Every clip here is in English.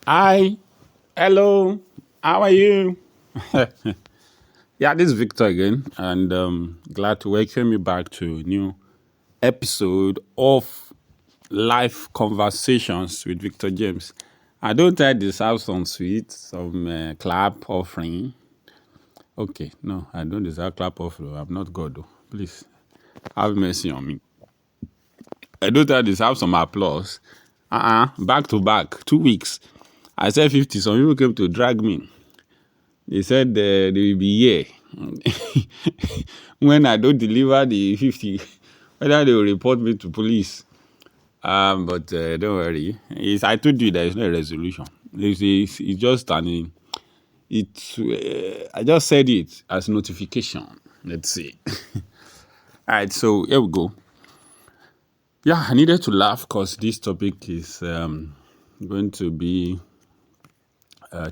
Hi, hello, how are you? Yeah, this is Victor again, and glad to welcome you back to a new episode of Life Conversations with Victor James. I don't deserve some sweet, some clap offering. Okay, no, I don't deserve clap offering. I'm not God, though. Please have mercy on me. I don't deserve some applause. Back to back, 2 weeks. I said 50. Some people came to drag me. They said they will be here. When I don't deliver the 50, whether they will report me to police. But don't worry. I told you there is no resolution. It's just an. I just said it as notification. Let's see. All right, so here we go. Yeah, I needed to laugh because this topic is going to be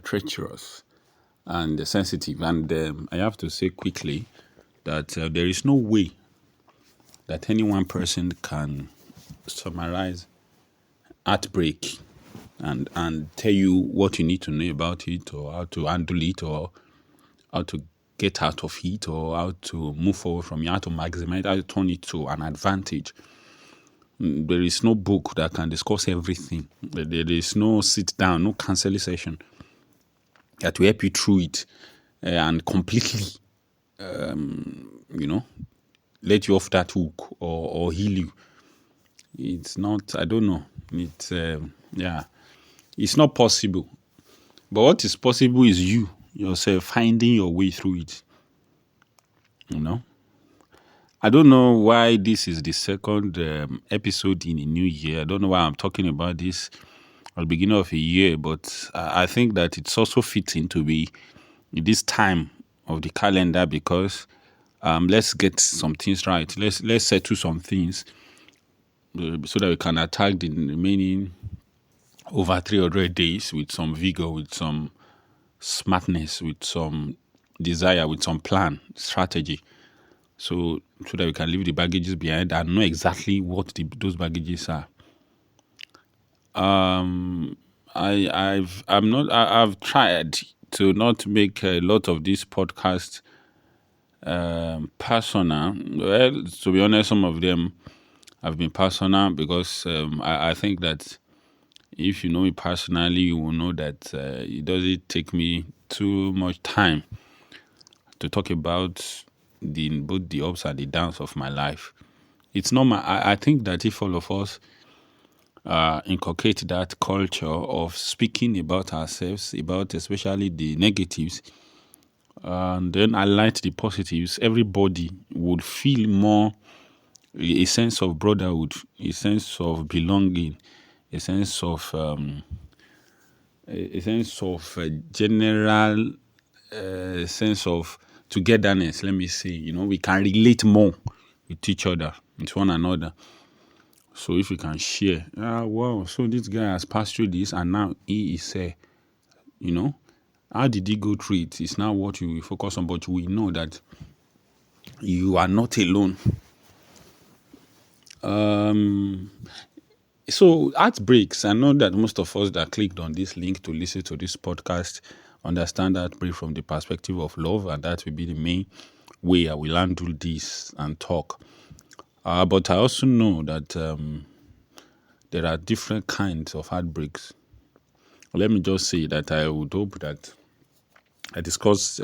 treacherous and sensitive. And I have to say quickly that there is no way that any one person can summarize heartbreak and tell you what you need to know about it, or how to handle it, or how to get out of it, or how to move forward from it, how to maximize, how to turn it to an advantage. There is no book that can discuss everything. There is no sit down, no counseling session that will help you through it and completely, let you off that hook or heal you. It's not, I don't know. It's not possible. But what is possible is you yourself finding your way through it. I don't know why this is the second episode in a new year. I don't know why I'm talking about this at the beginning of a year, but I think that it's also fitting to be this time of the calendar because let's get some things right. Let's settle some things so that we can attack the remaining over 300 days with some vigor, with some smartness, with some desire, with some plan, strategy. So that we can leave the baggages behind and know exactly what those baggages are. I've tried to not make a lot of these podcasts personal. Well, to be honest, some of them have been personal because I think that if you know me personally, you will know that it doesn't take me too much time to talk about both the ups and the downs of my life. It's not I think that if all of us inculcate that culture of speaking about ourselves, about especially the negatives, and then highlight the positives, everybody would feel more a sense of brotherhood, a sense of belonging, a sense of general sense of togetherness. Let me say, we can relate more with each other, with one another. So if we can share, wow, so this guy has passed through this and now he is how did he go through it? It's now what you will focus on, but we know that you are not alone. So heartbreaks, I know that most of us that clicked on this link to listen to this podcast understand heartbreak from the perspective of love, and that will be the main way I will handle this and talk. But I also know that there are different kinds of heartbreaks. Let me just say that I would hope that I discuss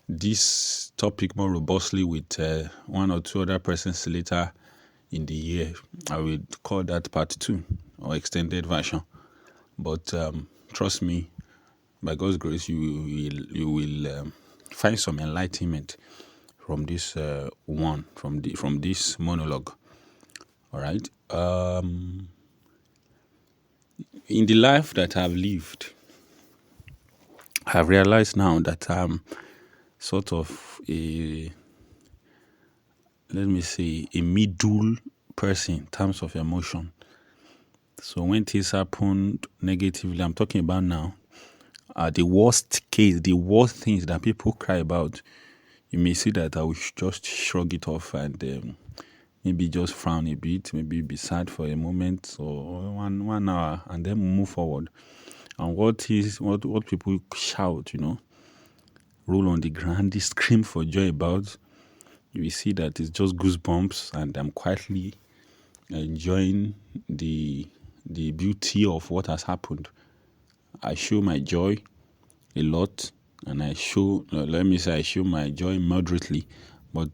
this topic more robustly with one or two other persons later in the year. I will call that part 2 or extended version. But trust me, by God's grace, you will find some enlightenment from this from this monologue. All right. In the life that I've lived, I've realized now that I'm sort of a middle person in terms of emotion. So when things happen negatively, I'm talking about now, the worst things that people cry about, you may see that I will just shrug it off and maybe just frown a bit, maybe be sad for a moment or 1 hour and then move forward. And what people shout, roll on the ground, they scream for joy about, you will see that it's just goosebumps, and I'm quietly enjoying the beauty of what has happened. I show my joy a lot, and I show my joy moderately, but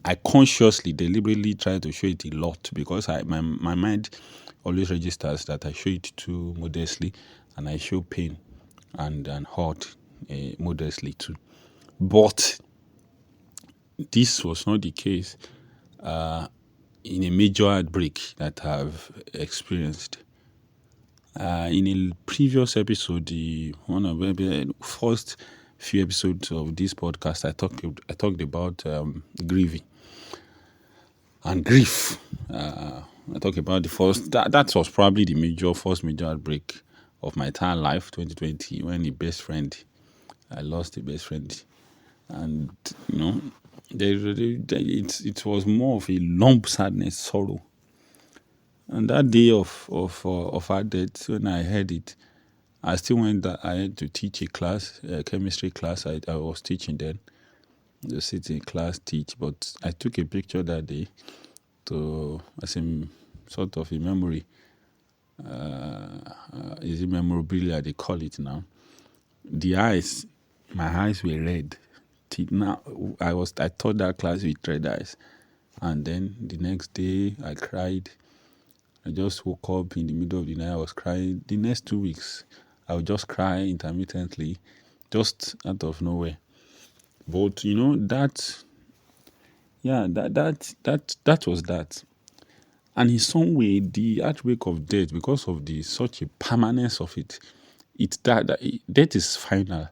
I consciously, deliberately try to show it a lot, because my mind always registers that I show it too modestly, and I show pain and hurt modestly too. But this was not the case in a major heartbreak that I've experienced. In a previous episode, one of the first few episodes of this podcast, I talked about grieving and grief. I talked about the first. That was probably the first major heartbreak of my entire life, 2020, when I lost a best friend, and it was more of a lump sadness, sorrow. And that day of her death, when I heard it, I still went ahead to teach a class, a chemistry class. I was teaching then, just sit in class, teach. But I took a picture that day as a sort of a memory. Is it memorabilia they call it now? My eyes were red. Now I taught that class with red eyes, and then the next day I cried. I just woke up in the middle of the night. I was crying. The next 2 weeks, I would just cry intermittently, just out of nowhere. But that was that. And in some way, the outbreak of death, because of the such a permanence of it, death is final.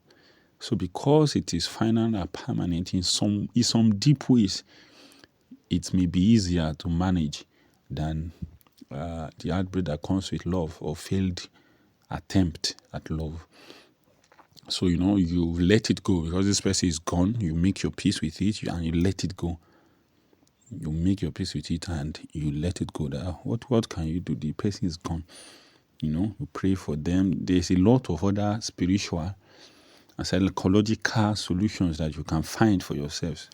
So because it is final and permanent, in some deep ways, it may be easier to manage than the outbreak that comes with love or failed attempt at love. So you let it go, because this person is gone. You make your peace with it, and you let it go. You make your peace with it, and you let it go. That what can you do? The person is gone. You pray for them. There's a lot of other spiritual and psychological solutions that you can find for yourselves,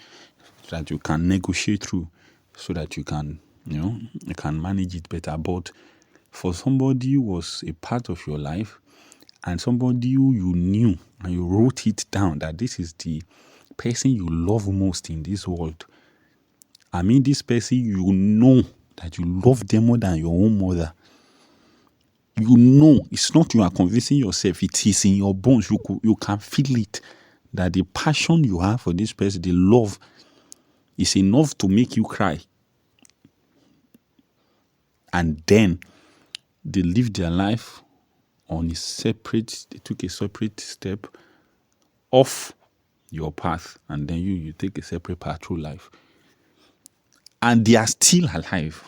that you can negotiate through, so that you can manage it better. But for somebody who was a part of your life, and somebody who you knew and you wrote it down that this is the person you love most in this world. I mean, this person, you know that you love them more than your own mother. It's not you are convincing yourself, it is in your bones. You can feel it, that the passion you have for this person, the love, is enough to make you cry. And then they live their life they took a separate step off your path, and then you take a separate path through life. And they are still alive.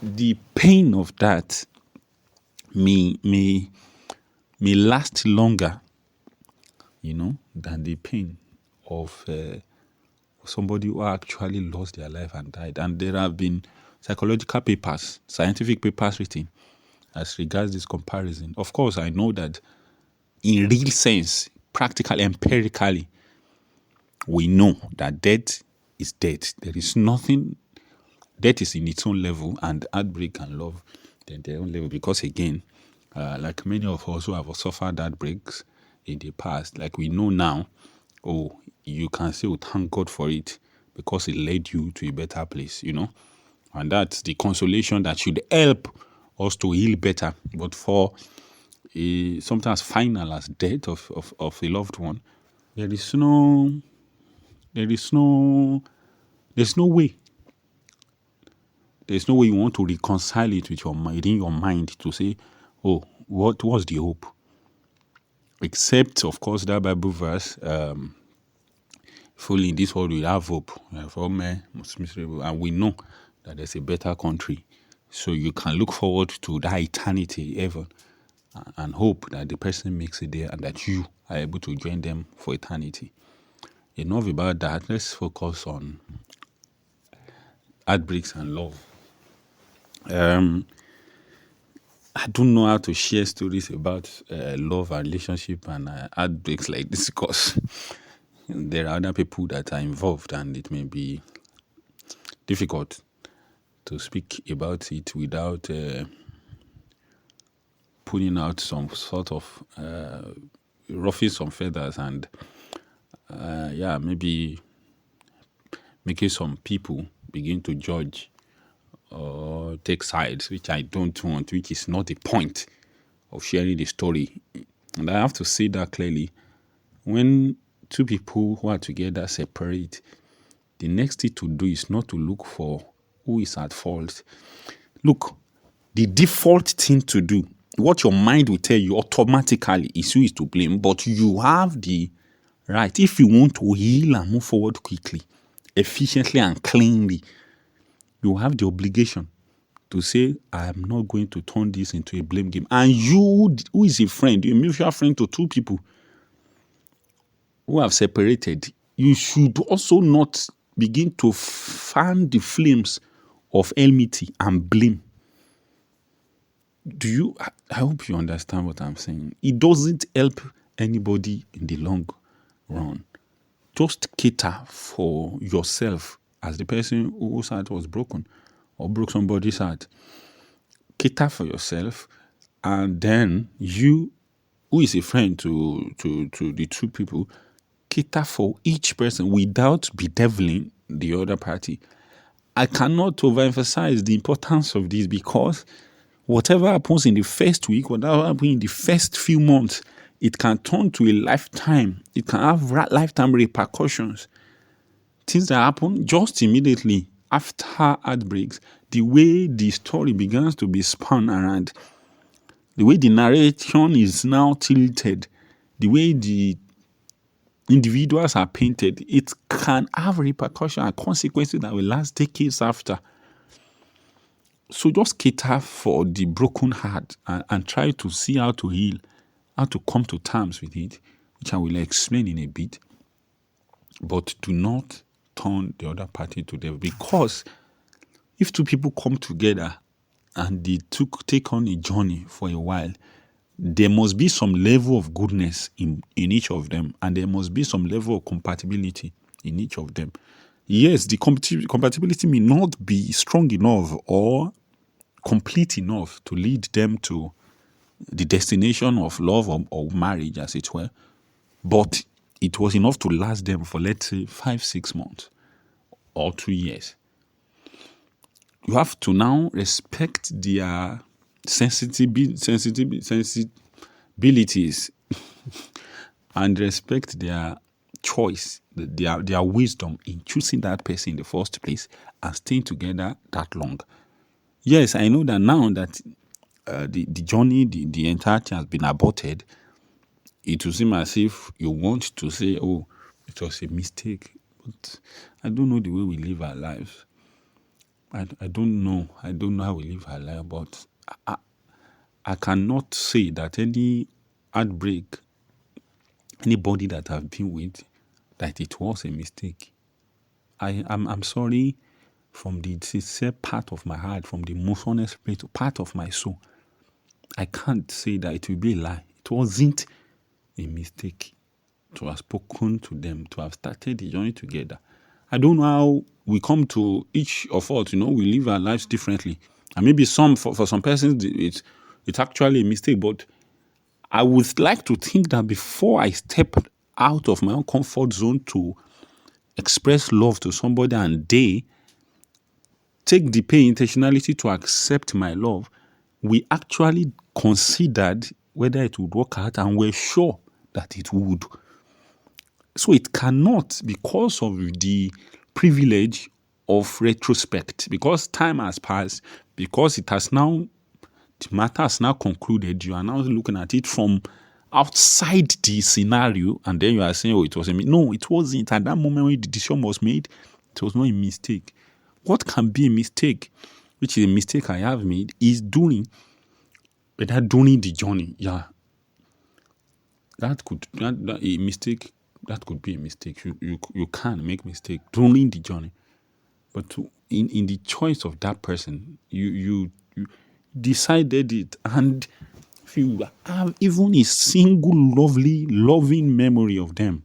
The pain of that may last longer, than the pain of somebody who actually lost their life and died. And there have been psychological papers, scientific papers written as regards this comparison. Of course, I know that in real sense, practically, empirically, we know that death is death. There is nothing. Death is in its own level, and heartbreak and love in their own level. Because again, like many of us who have suffered heartbreaks in the past, like we know now, you can say, thank God for it, because it led you to a better place, And that's the consolation that should help us to heal better. But for sometimes final as death of a loved one, there's no way. There's no way you want to reconcile it within your mind to say, what was the hope? Except, of course, that Bible verse, fully in this world we have hope. For men, most miserable, and we know that there's a better country. So you can look forward to that eternity ever, and hope that the person makes it there and that you are able to join them for eternity. Enough about that. Let's focus on heartbreaks and love. I don't know how to share stories about love and relationship and heartbreaks like this because there are other people that are involved and it may be difficult to speak about it without putting out some sort of ruffling some feathers and maybe making some people begin to judge or take sides, which I don't want, which is not the point of sharing the story. And I have to say that clearly. When two people who are together separate, the next thing to do is not to look for who is at fault. Look, the default thing to do, what your mind will tell you automatically is who is to blame, but you have the right. If you want to heal and move forward quickly, efficiently and cleanly, you have the obligation to say, I am not going to turn this into a blame game. And you, who is a friend, a mutual friend to two people who have separated, you should also not begin to fan the flames of enmity and blame. I hope you understand what I'm saying. It doesn't help anybody in the long run. Just cater for yourself as the person whose heart was broken or broke somebody's heart. Cater for yourself, and then you, who is a friend to the two people, cater for each person without bedeviling the other party. I cannot overemphasize the importance of this because whatever happens in the first week, whatever happens in the first few months, it can turn to a lifetime. It can have lifetime repercussions. Things that happen just immediately after heartbreaks, the way the story begins to be spun around, the way the narration is now tilted, the way the individuals are painted, it can have repercussions and consequences that will last decades after. So just cater for the broken heart and try to see how to heal, how to come to terms with it, which I will explain in a bit. But do not turn the other party to devil, because if two people come together and they take on a journey for a while, there must be some level of goodness in each of them, and there must be some level of compatibility in each of them. Yes, the compatibility may not be strong enough or complete enough to lead them to the destination of love or marriage, as it were, but it was enough to last them for, let's say, 5-6 months or 2 years. You have to now respect their sensibilities and respect their choice, their wisdom in choosing that person in the first place and staying together that long. Yes, I know that now that the journey, the entirety has been aborted, it will seem as if you want to say, oh, it was a mistake. But I don't know the way we live our lives. I don't know. I don't know how we live our life, but I cannot say that any heartbreak, anybody that I've been with, that it was a mistake. I'm sorry from the sincere part of my heart, from the most honest part of my soul. I can't say that it will be a lie. It wasn't a mistake to have spoken to them, to have started the journey together. I don't know how we come to each of us, we live our lives differently. And maybe for some persons, it's actually a mistake. But I would like to think that before I step out of my own comfort zone to express love to somebody and they take the pay intentionality to accept my love, we actually considered whether it would work out and we're sure that it would. So it cannot, because of the privilege of retrospect, because time has passed, because the matter has now concluded, you are now looking at it from outside the scenario, and then you are saying, oh, it was a mistake. No, it wasn't. At that moment when the decision was made, it was not a mistake. What can be a mistake, which is a mistake I have made, is during the journey. Yeah, that could be a mistake. You can make mistake during the journey, but in the choice of that person, you decided it, and if you have even a single loving memory of them,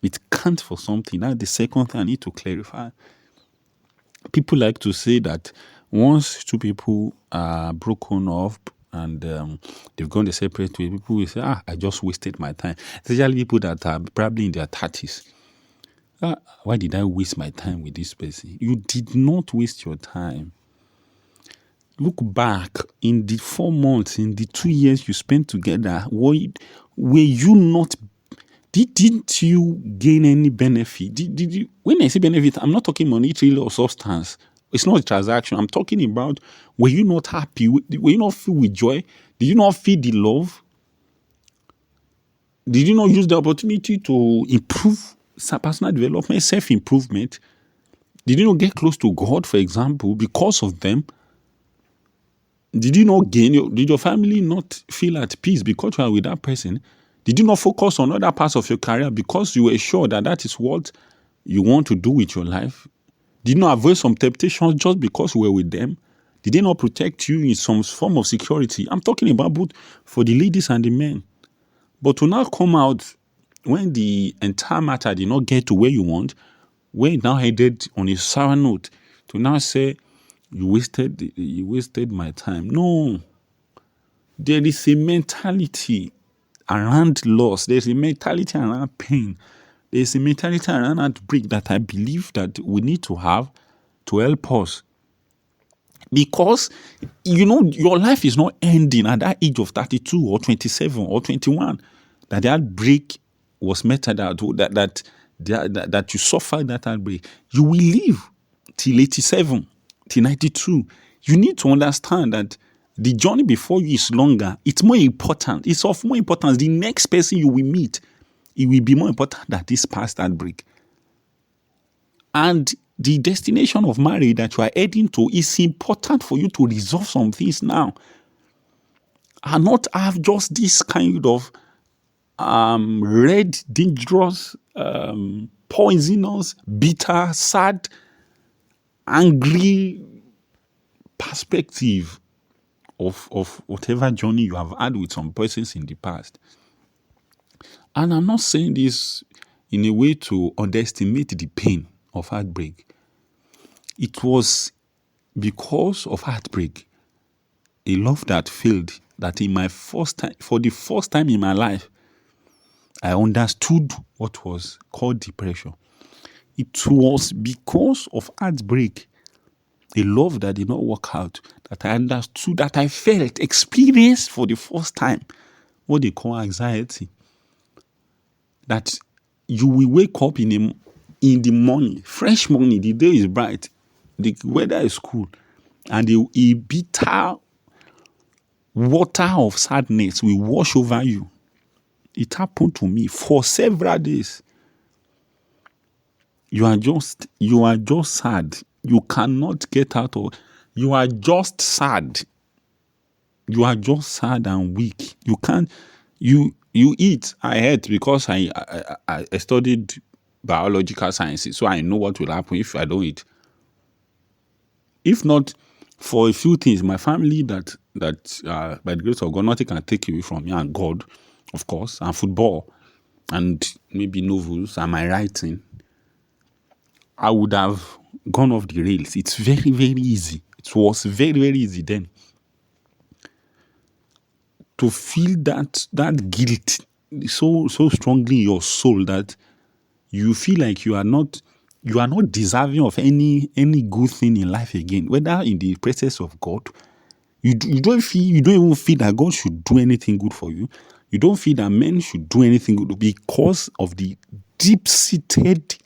it can't for something. That's the second thing I need to clarify. People like to say that once two people are broken up and they've gone the separate way, people will say, I just wasted my time. Especially people that are probably in their 30s. Why did I waste my time with this person? You did not waste your time. Look back in the 4 months, in the 2 years you spent together, were you not, didn't you gain any benefit? Did you, when I say benefit, I'm not talking monetary or substance. It's not a transaction. I'm talking about, were you not happy? Were you not filled with joy? Did you not feel the love? Did you not use the opportunity to improve personal development, self-improvement? Did you not get close to God, for example, because of them? Did you not gain? Did your family not feel at peace because you are with that person? Did you not focus on other parts of your career because you were sure that that is what you want to do with your life? Did you not avoid some temptations just because you were with them? Did they not protect you in some form of security? I'm talking about both for the ladies and the men. But to now come out when the entire matter did not get to where you want, when it now headed on a sour note, to now say, you wasted my time. No. There is a mentality around loss. There's a mentality around pain. There's a mentality around heartbreak that I believe that we need to have to help us. Because, your life is not ending at that age of 32 or 27 or 21. That heartbreak was meted out, that you suffered that heartbreak. You will live till 87, till 92. You need to understand that the journey before you is longer. It's more important. It's of more importance. The next person you will meet, it will be more important than this past heartbreak. And the destination of marriage that you are heading to is important for you to resolve some things now. And not have just this kind of red, dangerous, poisonous, bitter, sad, angry perspective of whatever journey you have had with some persons in the past. And I'm not saying this in a way to underestimate the pain of heartbreak. It was because of heartbreak, a love that failed, that for the first time in my life, I understood what was called depression. It was because of heartbreak, a love that did not work out, that I understood, that I felt, experienced for the first time what they call anxiety. That you will wake up in the morning, fresh morning, the day is bright, the weather is cool, and a bitter water of sadness will wash over you. It happened to me for several days. You are just sad. You cannot get out of. You are just sad. You are just sad and weak. You can't. You eat. I ate because I studied biological sciences, so I know what will happen if I don't eat. If not for a few things, my family that by the grace of God, nothing can take away from me, and God, of course, and football, and maybe novels and my writing, I would have gone off the rails. It's very, very easy. It was very, very easy then to feel that guilt so strongly in your soul that you feel like you are not deserving of any good thing in life again, whether in the presence of God. You don't even feel that God should do anything good for you. You don't feel that men should do anything good because of the deep-seated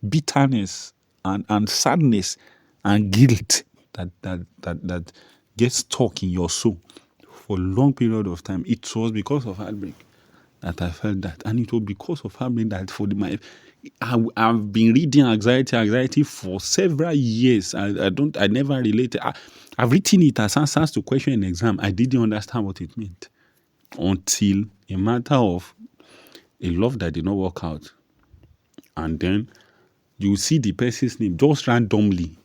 bitterness and sadness and guilt that gets stuck in your soul for a long period of time. It was because of heartbreak that I felt that, and it was because of heartbreak that I've been reading anxiety for several years. I never related. I've written it as answers to question in exam. I didn't understand what it meant until a matter of a love that did not work out, and then you see the person's name just randomly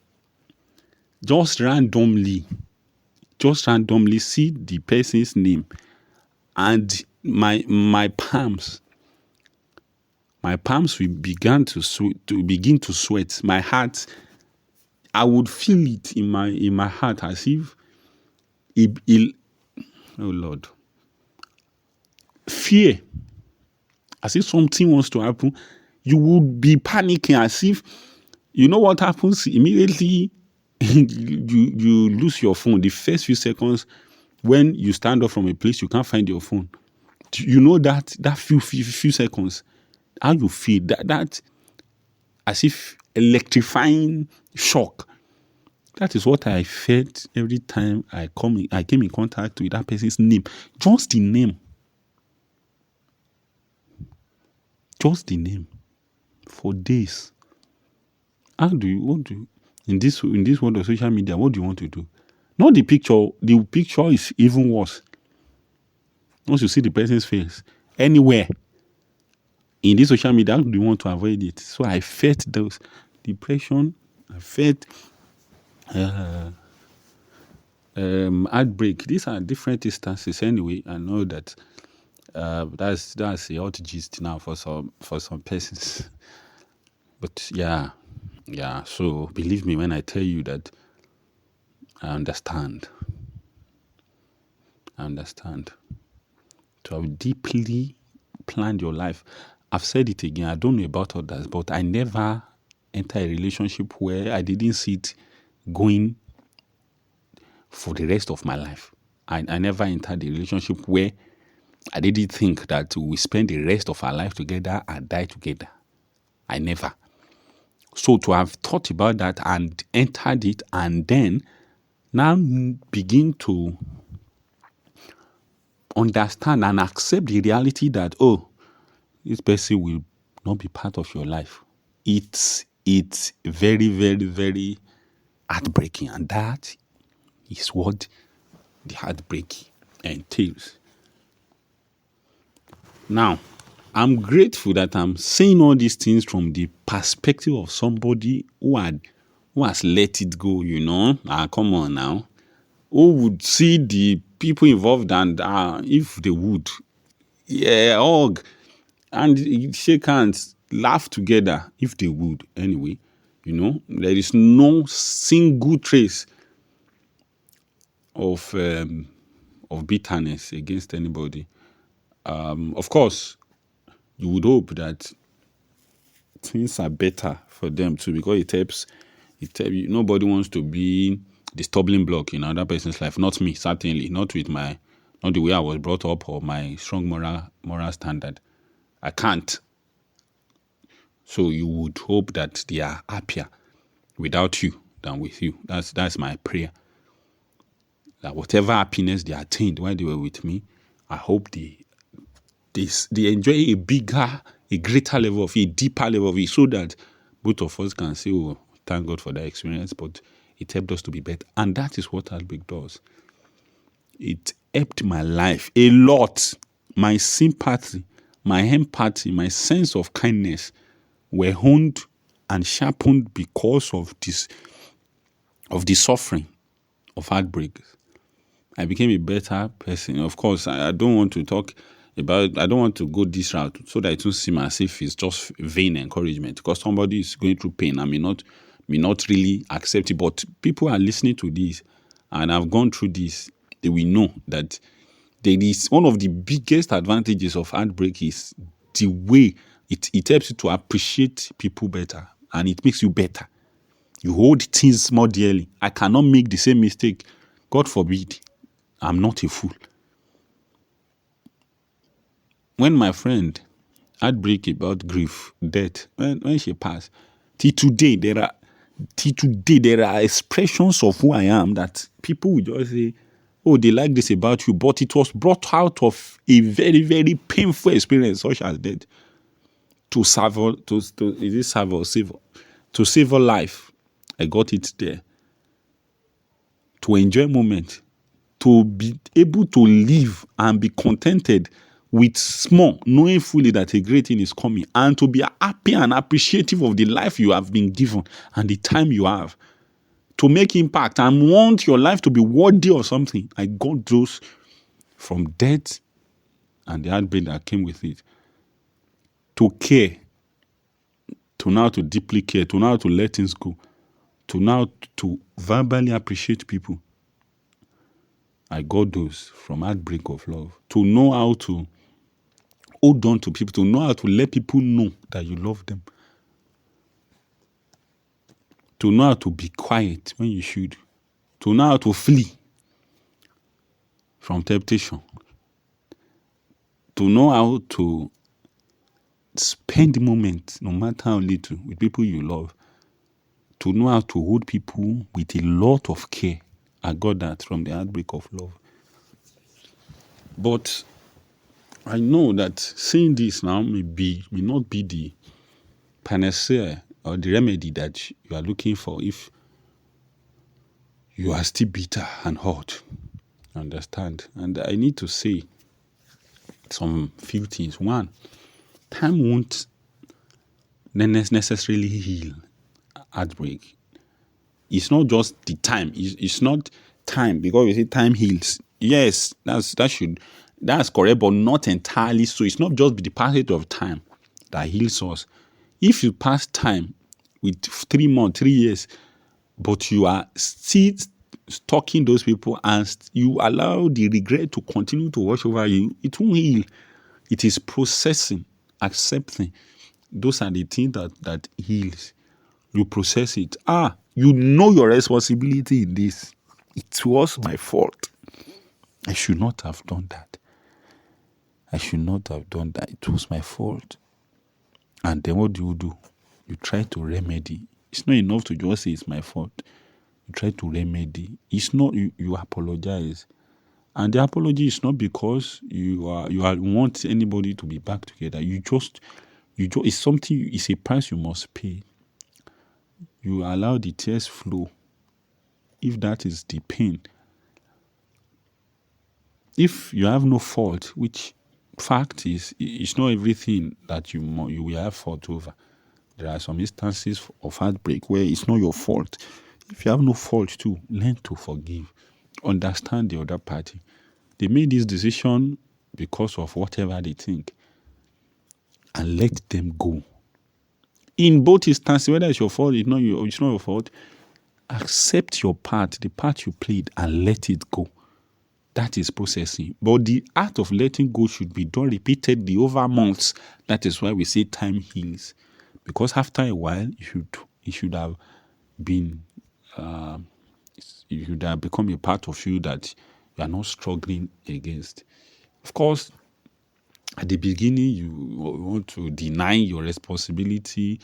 just randomly see the person's name, and my palms will begin to sweat. My heart, I would feel it in my heart as if oh Lord, fear, as if something wants to happen. You would be panicking as if, you know what happens immediately. you lose your phone the first few seconds when you stand up from a place you can't find your phone. You know that few seconds, how you feel, that as if electrifying shock. That is what I felt every time I came in contact with that person's name. Just the name. Just the name. For days. What do you in this world of social media, what do you want to do? Not the picture. The picture is even worse. Once you see the person's face anywhere in this social media, how do you want to avoid it? So I felt those depression. I felt heartbreak. These are different instances anyway. I know that that's a hot gist now for some persons. But yeah. So believe me when I tell you that I understand. To have deeply planned your life. I've said it again. I don't know about others, but I never enter a relationship where I didn't see it going for the rest of my life. I never entered a relationship where I didn't think that we spend the rest of our life together and die together. I never. So to have thought about that and entered it and then now begin to understand and accept the reality that, oh, this person will not be part of your life. It's very, very, very heartbreaking. And that is what the heartbreak entails. Now, I'm grateful that I'm saying all these things from the perspective of somebody who has let it go, you know. Come on now. Who would see the people involved and if they would, hug and shake hands, laugh together if they would. Anyway, you know, there is no single trace of bitterness against anybody. Of course, you would hope that things are better for them too, because it helps. Nobody wants to be the stumbling block in another person's life. Not me, certainly. Not the way I was brought up or my strong moral standard. I can't. So you would hope that they are happier without you than with you. That's my prayer. That whatever happiness they attained while they were with me, I hope they enjoy a greater level of it, a deeper level of it, so that both of us can say, oh, thank God for that experience, but it helped us to be better. And that is what Heartbreak does. It helped my life a lot. My sympathy, my empathy, my sense of kindness were honed and sharpened because of the suffering of heartbreak. I became a better person. Of course, I don't want to go this route so that it won't seem as if it's just vain encouragement, because somebody is going through pain and may not really accept it. But people are listening to this and have gone through this. They will know that there is one of the biggest advantages of heartbreak is the way it helps you to appreciate people better, and it makes you better. You hold things more dearly. I cannot make the same mistake. God forbid. I'm not a fool. When my friend heartbreak about grief, death, when she passed, till today there are expressions of who I am that people will just say, oh, they like this about you, but it was brought out of a very, very painful experience such as death to save a life. I got it there. To enjoy moment, to be able to live and be contented with small, knowing fully that a great thing is coming, and to be happy and appreciative of the life you have been given and the time you have to make impact and want your life to be worthy of something. I got those from death and the heartbreak that came with it. To care, to know how to deeply care, to know how to let things go, to know how to verbally appreciate people. I got those from heartbreak of love. To know how to hold on to people, to know how to let people know that you love them. To know how to be quiet when you should. To know how to flee from temptation. To know how to spend moments, no matter how little, with people you love. To know how to hold people with a lot of care. I got that from the heartbreak of love. But I know that saying this now may not be the panacea or the remedy that you are looking for if you are still bitter and hurt. Understand? And I need to say some few things. One, time won't necessarily heal heartbreak. It's not just the time. It's not time, because we say time heals. Yes, that's correct, but not entirely so. It's not just the passage of time that heals us. If you pass time with 3 months, 3 years, but you are still stalking those people and you allow the regret to continue to wash over you, it won't heal. It is processing, accepting. Those are the things that heals. You process it. You know your responsibility in this. It was my fault. I should not have done that. I should not have done that. It was my fault. And then what do? You try to remedy. It's not enough to just say it's my fault. You try to remedy. It's not you apologize. And the apology is not because you want anybody to be back together. It's something, it's a price you must pay. You allow the tears flow. If that is the pain. If you have no fault, which fact is, it's not everything that you will have fault over. There are some instances of heartbreak where it's not your fault. If you have no fault too, learn to forgive. Understand the other party. They made this decision because of whatever they think. And let them go. In both instances, whether it's your fault, it's not your fault, accept your part, the part you played, and let it go. That is processing. But the act of letting go should be done repeatedly over months. That is why we say time heals. Because after a while, it should have been, it should have become a part of you that you are not struggling against. Of course, at the beginning, you want to deny your responsibility,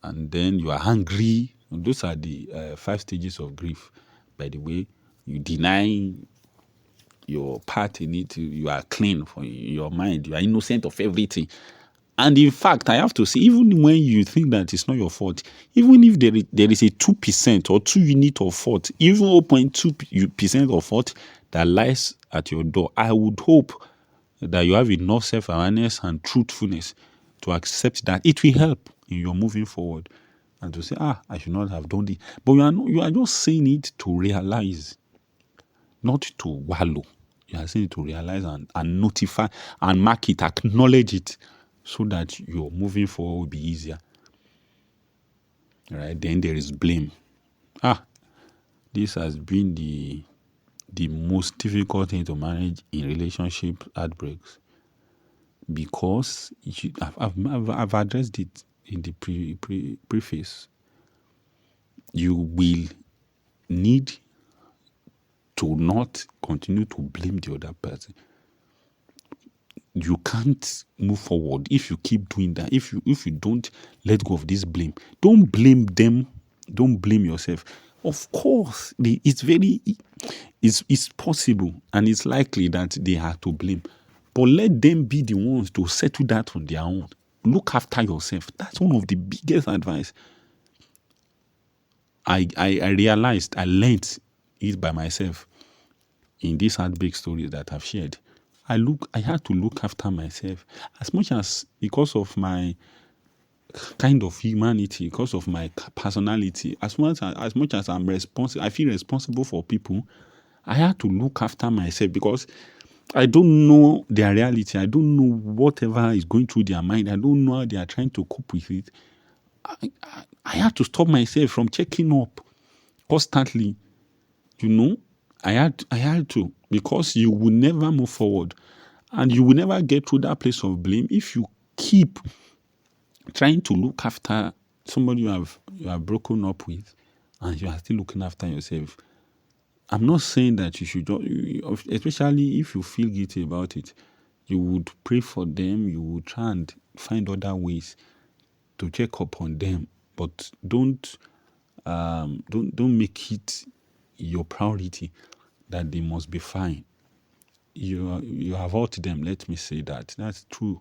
and then you are angry. And those are the 5 stages of grief, by the way. You deny your part in it. You are clean for your mind. You are innocent of everything. And in fact, I have to say, even when you think that it's not your fault, even if there is a 2% or 2 unit of fault, even 0.2% of fault that lies at your door, I would hope that you have enough self-awareness and truthfulness to accept that it will help in your moving forward, and to say, I should not have done it. But you are just saying it to realize, not to wallow. You are saying it to realize and notify and mark it, acknowledge it, so that your moving forward will be easier. Right? Then there is blame. This has been the most difficult thing to manage in relationship heartbreaks, because I've addressed it in the preface. You will need to not continue to blame the other person. You can't move forward if you keep doing that. If you don't let go of this blame, don't blame them. Don't blame yourself. Of course, it's possible and it's likely that they are to blame, but let them be the ones to settle that on their own. Look after yourself. That's one of the biggest advice. I realized, I learned it by myself in these heartbreak stories that I've shared. I had to look after myself as much as, because of my kind of humanity, because of my personality, as much as I'm responsible, I feel responsible for people. I had to look after myself because I don't know their reality. I don't know whatever is going through their mind. I don't know how they are trying to cope with it. I had to stop myself from checking up constantly. I had to, because you will never move forward and you will never get through that place of blame if you keep trying to look after somebody you have broken up with and you are still looking after yourself. I'm not saying that you should, especially if you feel guilty about it, you would pray for them, you would try and find other ways to check up on them, but don't make it your priority that they must be fine. You have hurt them. Let me say that. That's true.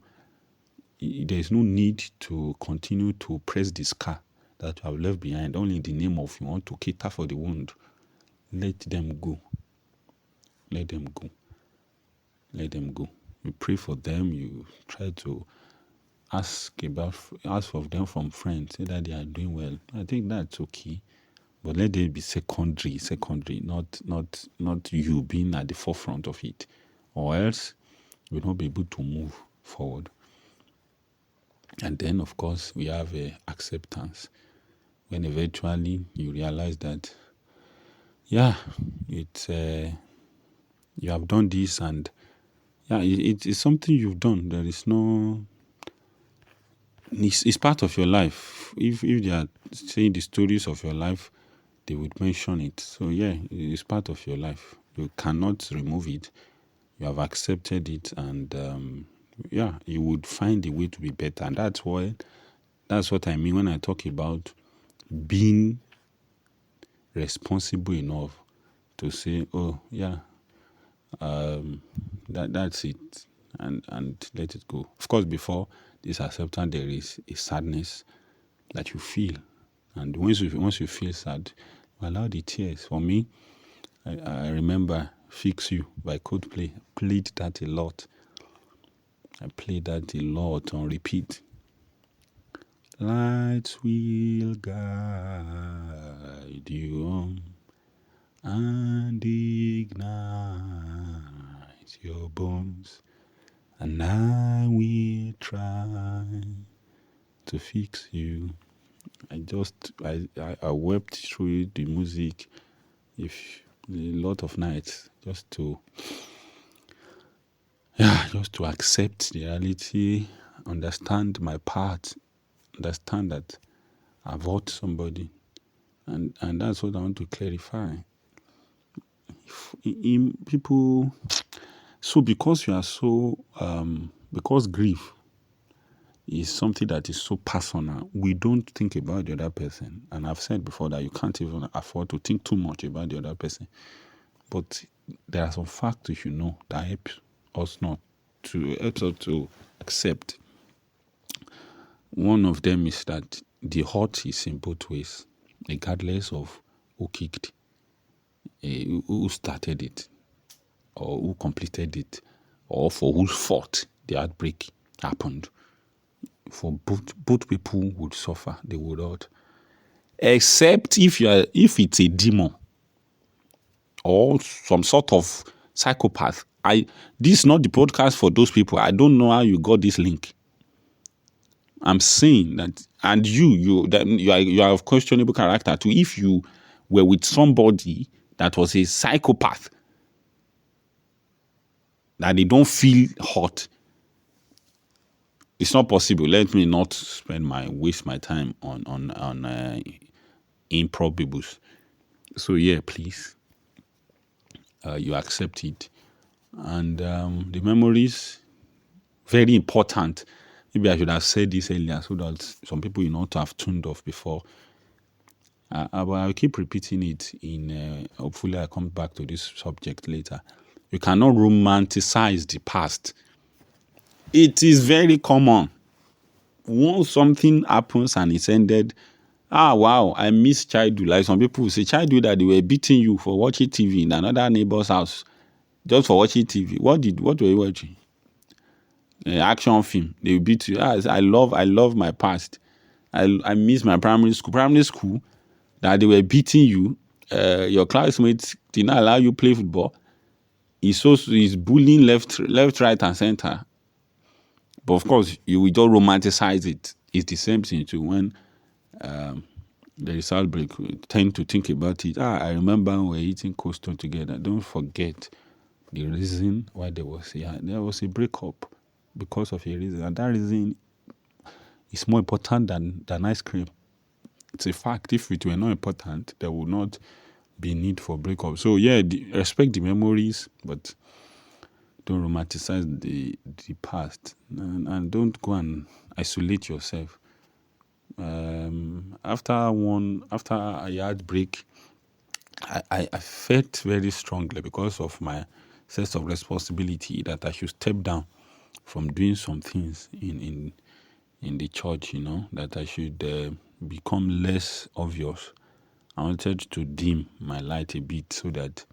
There is no need to continue to press the scar that you have left behind, only in the name of you want to cater for the wound. Let them go. Let them go. Let them go. You pray for them. You try to ask of them from friends, say that they are doing well. I think that's okay. But let it be secondary, not you being at the forefront of it, or else you will not be able to move forward. And then, of course, we have acceptance. When eventually you realize that, it's you have done this, and it's something you've done. There is no. It's part of your life. If they are saying the stories of your life, they would mention it. So it's part of your life. You cannot remove it. You have accepted it, and you would find a way to be better. And that's what I mean when I talk about being responsible enough to say, that's it, and let it go. Of course, before this acceptance, there is a sadness that you feel, and once you feel sad, you allow the tears. For me, I remember "Fix You" by Coldplay. Played that a lot. I played that a lot on repeat. Lights will guide you on and ignite your bones, and I will try to fix you. I wept through the music a lot of nights just to accept the reality, understand my part, understand that I've hurt somebody, and that's what I want to clarify. People, so because you are so because grief is something that is so personal, we don't think about the other person. And I've said before that you can't even afford to think too much about the other person. But there are some facts you should know that help us to accept. One of them is that the hurt is in both ways, regardless of who kicked, who started it, or who completed it, or for whose fault the heartbreak happened. For both people would suffer, they would hurt. Except if it's a demon or some sort of psychopath. This is not the podcast for those people. I don't know how you got this link. I'm saying that, and you are of questionable character too. If you were with somebody that was a psychopath, that they don't feel hurt, it's not possible. Let me not waste my time on improbables. So please, you accept it, and the memories, very important. Maybe I should have said this earlier so that some people not have tuned off before. I'll keep repeating it. Hopefully, I come back to this subject later. You cannot romanticize the past. It is very common. Once something happens and it's ended, wow, I miss childhood. Like some people will say, childhood that they were beating you for watching TV in another neighbor's house just for watching TV. What were you watching? Action film. They will beat you. I love my past. I miss my primary school. Primary school, that they were beating you. Your classmates did not allow you play football. He's bullying left, right, and center. But of course, you will just romanticize it. It's the same thing too. When there is outbreak, we tend to think about it. I remember we were eating Coaston together. Don't forget the reason why there was a breakup because of a reason, and that reason is more important than ice cream. It's a fact. If it were not important, there would not be need for breakup. So yeah, respect the memories, but don't romanticize the past, and don't go and isolate yourself. After a heartbreak, I felt very strongly because of my sense of responsibility that I should step down from doing some things in the church. That I should become less obvious. I wanted to dim my light a bit so that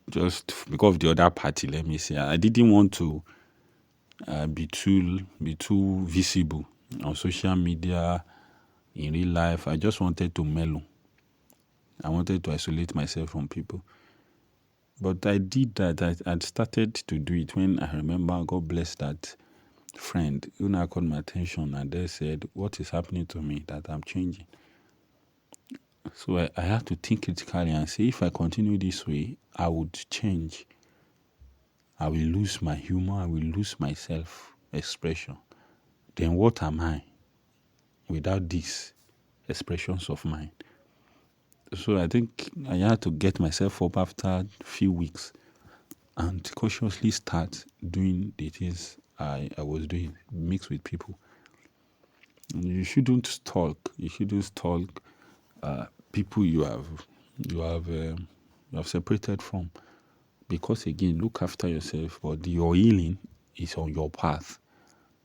just because of the other party, let me say, I didn't want to be too visible on social media, in real life. I just wanted to mellow. I wanted to isolate myself from people. But I did that. I started to do it when I remember, God bless that friend who now called my attention and they said, what is happening to me that I'm changing? So I had to think critically and say, if I continue this way, I would change. I will lose my humor. I will lose my self-expression. Then what am I without these expressions of mine? So I think I had to get myself up after a few weeks and cautiously start doing the things I was doing, mix with people. And you shouldn't stalk. You shouldn't stalk people you have separated from. Because again, look after yourself. But your healing is on your path.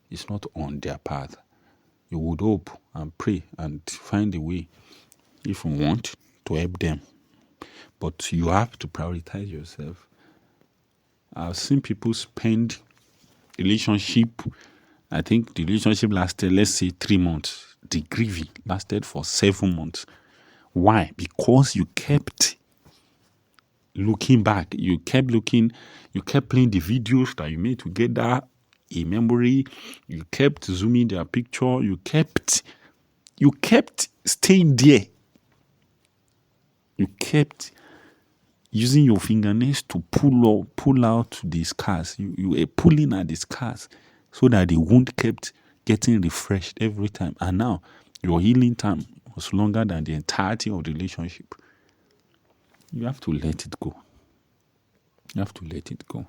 It's not on their path. You would hope and pray and find a way, if you want, to help them. But you have to prioritize yourself. I've seen people spend relationship. I think the relationship lasted, let's say, 3 months. The grieving lasted for 7 months. Why? Because you kept looking back. You kept looking. You kept playing the videos that you made together, a memory. You kept zooming their picture. You kept staying there. You kept using your fingernails to pull out the scars. You were pulling at the scars so that the wound kept getting refreshed every time. And now your healing time was longer than the entirety of the relationship. You have to let it go. You have to let it go.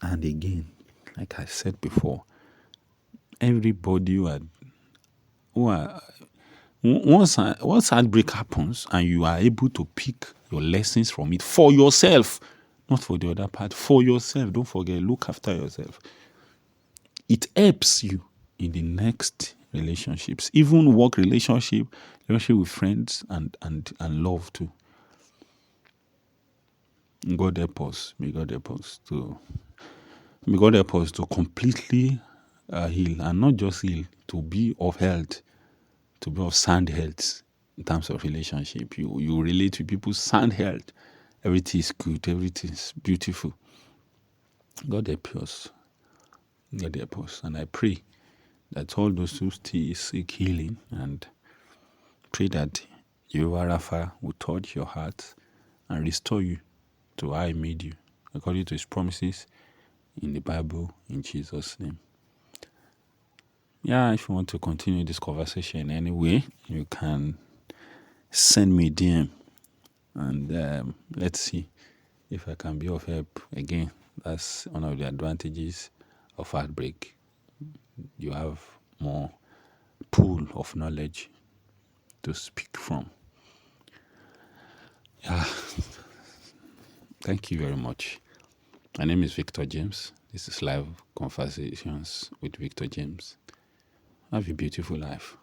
And again, like I said before, everybody once heartbreak happens and you are able to pick your lessons from it for yourself, not for the other part, for yourself. Don't forget, look after yourself. It helps you in the next relationships, even work relationship with friends and love too. God help us. May God help us to completely heal, and not just heal, to be of health, to be of sound health in terms of relationship. You relate to people's sound health. Everything is good. Everything is beautiful. God help us. God help us. And I pray that all those who still seek healing, and pray that Jehovah Rapha will touch your heart and restore you to how He made you, according to His promises in the Bible, in Jesus' name. Yeah, if you want to continue this conversation in any way, you can send me a DM, and let's see if I can be of help. Again, that's one of the advantages of heartbreak. You have more pool of knowledge to speak from. Yeah. Thank you very much. My name is Victor James. This is Live Conversations with Victor James. Have a beautiful life.